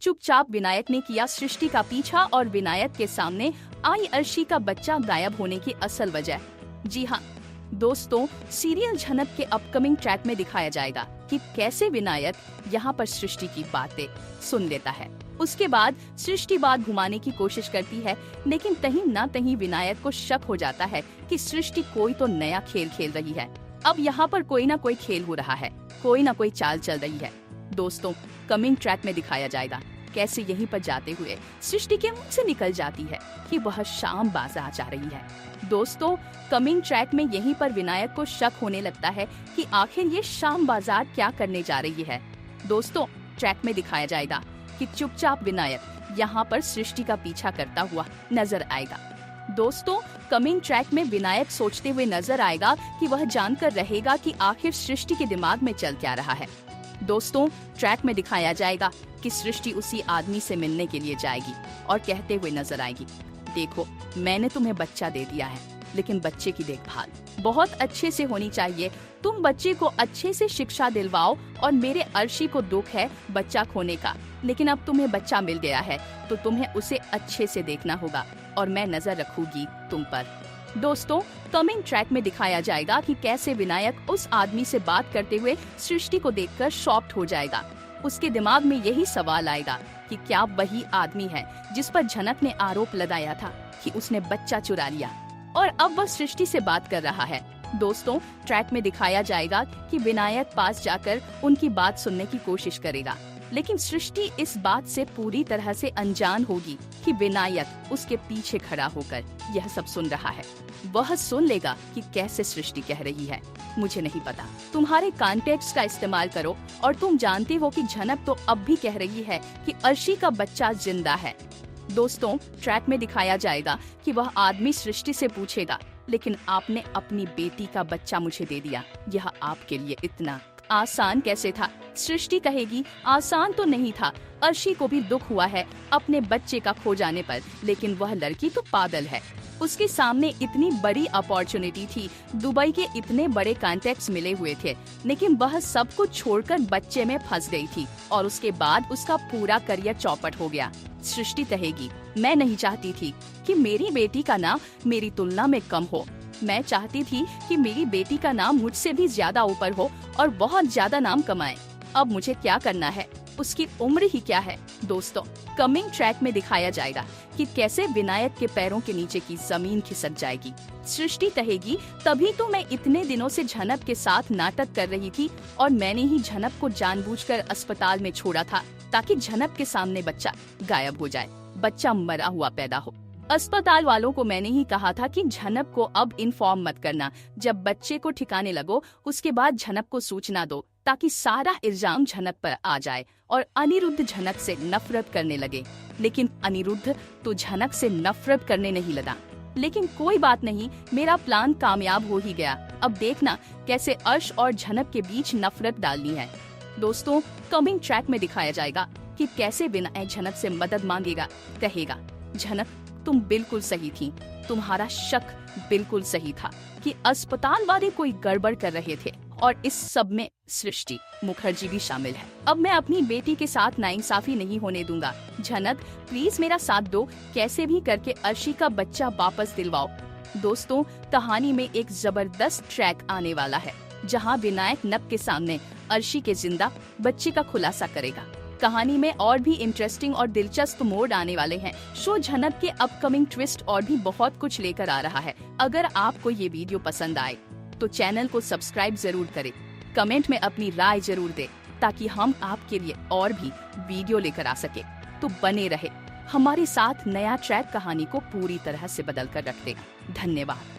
चुपचाप विनायक ने किया सृष्टि का पीछा और विनायक के सामने आई अर्शी का बच्चा गायब होने की असल वजह। जी हाँ दोस्तों, सीरियल झनक के अपकमिंग ट्रैक में दिखाया जाएगा कि कैसे विनायक यहाँ पर सृष्टि की बातें सुन लेता है। उसके बाद सृष्टि बात घुमाने की कोशिश करती है, लेकिन कहीं न कहीं विनायक को शक हो जाता है कि सृष्टि कोई तो नया खेल खेल रही है। अब यहाँ पर कोई ना कोई खेल हो रहा है, कोई ना कोई चाल चल रही है। दोस्तों, कमिंग ट्रैक में दिखाया जाएगा कैसे यहीं पर जाते हुए सृष्टि के मुंह से निकल जाती है कि वह शाम बाजार जा रही है। दोस्तों, कमिंग ट्रैक में यहीं पर विनायक को शक होने लगता है कि आखिर ये शाम बाजार क्या करने जा रही है। दोस्तों, ट्रैक में दिखाया जाएगा कि चुपचाप विनायक यहाँ पर सृष्टि का पीछा करता हुआ नजर आएगा। दोस्तों, कमिंग ट्रैक में विनायक सोचते हुए नजर आएगा कि वह जानकर रहेगा कि आखिर सृष्टि के दिमाग में चल क्या रहा है। दोस्तों, ट्रैक में दिखाया जाएगा कि सृष्टि उसी आदमी से मिलने के लिए जाएगी और कहते हुए नजर आएगी, देखो मैंने तुम्हें बच्चा दे दिया है, लेकिन बच्चे की देखभाल बहुत अच्छे से होनी चाहिए। तुम बच्चे को अच्छे से शिक्षा दिलवाओ और मेरे अर्शी को दुख है बच्चा खोने का, लेकिन अब तुम्हें बच्चा मिल गया है तो तुम्हें उसे अच्छे से देखना होगा और मैं नजर रखूंगी तुम पर। दोस्तों, कमिंग ट्रैक में दिखाया जाएगा कि कैसे विनायक उस आदमी से बात करते हुए सृष्टि को देखकर शॉक्ड हो जाएगा। उसके दिमाग में यही सवाल आएगा कि क्या वही आदमी है जिस पर झनक ने आरोप लगाया था कि उसने बच्चा चुरा लिया और अब वह सृष्टि से बात कर रहा है। दोस्तों, ट्रैक में दिखाया जाएगा कि विनायक पास जाकर उनकी बात सुनने की कोशिश करेगा, लेकिन सृष्टि इस बात से पूरी तरह से अनजान होगी कि विनायक उसके पीछे खड़ा होकर यह सब सुन रहा है। वह सुन लेगा कि कैसे सृष्टि कह रही है, मुझे नहीं पता, तुम्हारे कॉन्टेक्स्ट का इस्तेमाल करो और तुम जानते हो कि झनक तो अब भी कह रही है कि अर्शी का बच्चा जिंदा है। दोस्तों, ट्रैक में दिखाया जाएगा कि वह आदमी सृष्टि से पूछेगा, लेकिन आपने अपनी बेटी का बच्चा मुझे दे दिया, यह आपके लिए इतना आसान कैसे था? सृष्टि कहेगी, आसान तो नहीं था, अर्शी को भी दुख हुआ है अपने बच्चे का खो जाने पर, लेकिन वह लड़की तो पागल है। उसके सामने इतनी बड़ी अपॉर्चुनिटी थी, दुबई के इतने बड़े कॉन्टेक्ट्स मिले हुए थे, लेकिन वह सब कुछ छोड़कर बच्चे में फंस गई थी और उसके बाद उसका पूरा करियर चौपट हो गया। सृष्टि कहेगी, मैं नहीं चाहती थी कि मेरी बेटी का नाम मेरी तुलना में कम हो, मैं चाहती थी कि मेरी बेटी का नाम मुझसे भी ज्यादा ऊपर हो और बहुत ज्यादा नाम कमाए। अब मुझे क्या करना है, उसकी उम्र ही क्या है। दोस्तों, कमिंग ट्रैक में दिखाया जाएगा कि कैसे विनायक के पैरों के नीचे की जमीन खिसक जाएगी। सृष्टि कहेगी, तभी तो मैं इतने दिनों से झनक के साथ नाटक कर रही थी और मैंने ही झनक को जानबूझकर अस्पताल में छोड़ा था ताकि झनक के सामने बच्चा गायब हो जाए, बच्चा मरा हुआ पैदा हो। अस्पताल वालों को मैंने ही कहा था कि झनक को अब इन्फॉर्म मत करना, जब बच्चे को ठिकाने लगो उसके बाद झनक को सूचना दो ताकि सारा इल्जाम झनक पर आ जाए और अनिरुद्ध झनक से नफरत करने लगे। लेकिन अनिरुद्ध तो झनक से नफरत करने नहीं लगा। लेकिन कोई बात नहीं, मेरा प्लान कामयाब हो ही गया। अब देखना कैसे अर्श और झनक के बीच नफरत डालनी है। दोस्तों, कमिंग ट्रैक में दिखाया जाएगा कि कैसे विनायक झनक से मदद मांगेगा, कहेगा, झनक तुम बिल्कुल सही थी, तुम्हारा शक बिल्कुल सही था कि अस्पताल वाले कोई गड़बड़ कर रहे थे और इस सब में सृष्टि मुखर्जी भी शामिल है। अब मैं अपनी बेटी के साथ नाइंसाफी नहीं होने दूंगा। झनक प्लीज मेरा साथ दो, कैसे भी करके अर्शी का बच्चा वापस दिलवाओ। दोस्तों, कहानी में एक जबरदस्त ट्रैक आने वाला है जहां विनायक नक के सामने अर्शी के जिंदा बच्चे का खुलासा करेगा। कहानी में और भी इंटरेस्टिंग और दिलचस्प मोड़ आने वाले हैं। शो झनक के अपकमिंग ट्विस्ट और भी बहुत कुछ लेकर आ रहा है। अगर आपको ये वीडियो पसंद आए तो चैनल को सब्सक्राइब जरूर करें, कमेंट में अपनी राय जरूर दें ताकि हम आपके लिए और भी वीडियो लेकर आ सके। तो बने रहे हमारे साथ, नया ट्रैक कहानी को पूरी तरह से बदल कर रख देगा। धन्यवाद।